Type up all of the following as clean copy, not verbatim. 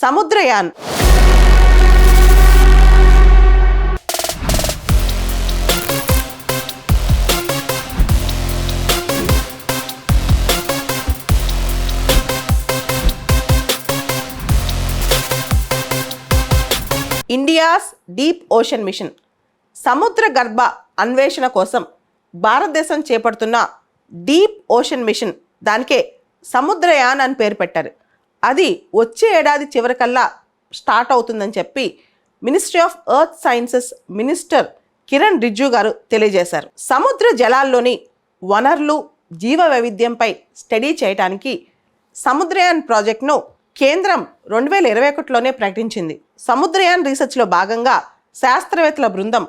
Samudrayaan. India's deep ocean mission. సముద్ర గర్భ అన్వేషణ కోసం భారతదేశం చేపడుతున్న డీప్ ఓషన్ మిషన్, దానికే సముద్రయాన్ అని పేరు పెట్టారు. అది వచ్చే ఏడాది చివరికల్లా స్టార్ట్ అవుతుందని చెప్పి ministry of earth sciences minister Kiren Rijiju గారు తెలియజేశారు. సముద్ర జలాల్లోని వనరులు, జీవ వైవిధ్యంపై స్టడీ చేయడానికి సముద్రయాన్ ప్రాజెక్టును కేంద్రం 2021లోనే ప్రకటించింది. సముద్రయాన్ రీసెర్చ్లో భాగంగా శాస్త్రవేత్తల బృందం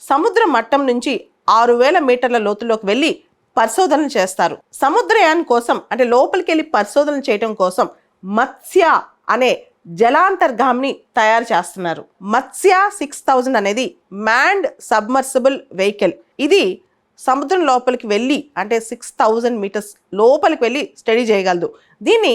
సముద్ర మట్టం నుంచి 6000 మీటర్ల లోతులోకి వెళ్ళి పరిశోధనలు చేస్తారు. సముద్రయాన్ కోసం అంటే లోపలికి వెళ్ళి పరిశోధనలు చేయడం కోసం మత్స్య అనే జలాంతర్గామిని తయారు చేస్తున్నారు. మత్స్య 6000 అనేది మ్యాన్డ్ సబ్మర్సిబుల్ వెహికల్. ఇది సముద్రం లోపలికి వెళ్ళి అంటే 6000 మీటర్స్ లోపలికి వెళ్ళి స్టడీ చేయగలదు. దీన్ని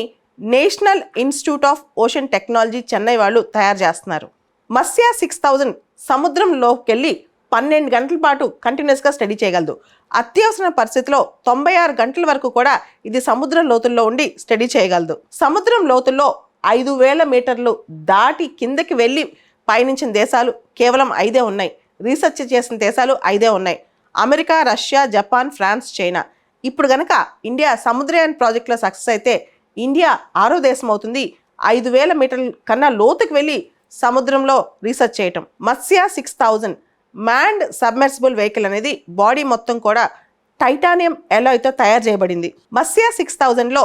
national institute of ocean technology Chennai వాళ్ళు తయారు చేస్తున్నారు. మత్స్య 6000 సముద్రంలోకి వెళ్ళి 12 గంటల పాటు కంటిన్యూస్గా స్టడీ చేయగలదు. అత్యవసర పరిస్థితిలో 96 గంటల వరకు కూడా ఇది సముద్రం లోతుల్లో ఉండి స్టడీ చేయగలదు. సముద్రం లోతుల్లో 5000 మీటర్లు దాటి కిందకి వెళ్ళి పయనించిన దేశాలు కేవలం 5 ఉన్నాయి. రీసెర్చ్ చేసిన దేశాలు 5 ఉన్నాయి: America, Russia, Japan, France, China. ఇప్పుడు కనుక ఇండియా సముద్రయాన్ ప్రాజెక్టులో సక్సెస్ అయితే ఇండియా 6వ దేశం అవుతుంది 5000 మీటర్ల కన్నా లోతుకి వెళ్ళి సముద్రంలో రీసెర్చ్ చేయటం. మత్స్య 6000 మ్యాన్డ్ సబ్మెర్సిబుల్ వెహికల్ అనేది బాడీ మొత్తం కూడా టైటానియం ఎలాయ్తో తయారు చేయబడింది. మత్స్య 6000లో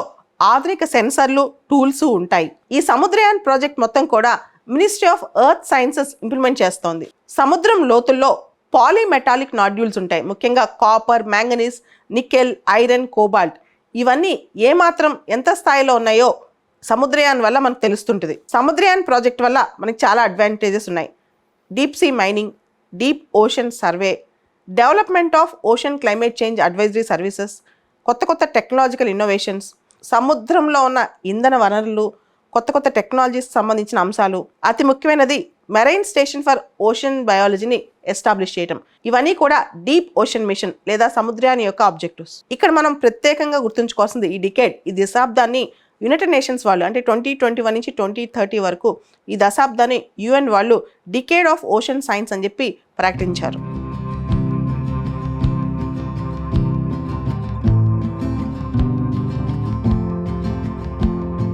ఆధునిక సెన్సర్లు, టూల్స్ ఉంటాయి. ఈ సముద్రయాన్ ప్రాజెక్ట్ మొత్తం కూడా ministry of earth sciences implement చేస్తోంది. సముద్రం లోతుల్లో పాలీమెటాలిక్ నాడ్యూల్స్ ఉంటాయి. ముఖ్యంగా copper, manganese, nickel, iron, cobalt. ఇవన్నీ ఏమాత్రం ఎంత స్థాయిలో ఉన్నాయో సముద్రయాన్ వల్ల మనకు తెలుస్తుంటుంది. సముద్రయాన్ ప్రాజెక్ట్ వల్ల మనకి చాలా అడ్వాంటేజెస్ ఉన్నాయి. Deep sea mining, deep ocean survey, development of ocean climate change advisory services, కొత్త కొత్త టెక్నాలజికల్ ఇన్నోవేషన్స్, సముద్రంలో ఉన్న ఇంధన వనరులు, కొత్త టెక్నాలజీస్ సంబంధించిన అంశాలు, అతి ముఖ్యమైనది మెరైన్ స్టేషన్ ఫర్ ఓషన్ బయాలజీని ఎస్టాబ్లిష్ చేయటం. ఇవన్నీ కూడా డీప్ ఓషన్ మిషన్ లేదా సముద్రయాన్ యొక్క ఆబ్జెక్టివ్స్. ఇక్కడ మనం ప్రత్యేకంగా గుర్తుంచుకోవాల్సింది ఈ డికేడ్, ఈ దశాబ్దాన్ని యునైటెడ్ నేషన్స్ వాళ్ళు అంటే 2021 నుంచి 2030 వరకు ఈ దశాబ్దాన్ని UN వాళ్ళు డికేడ్ ఆఫ్ ఓషన్ సైన్స్ అని చెప్పి ప్రకటించారు.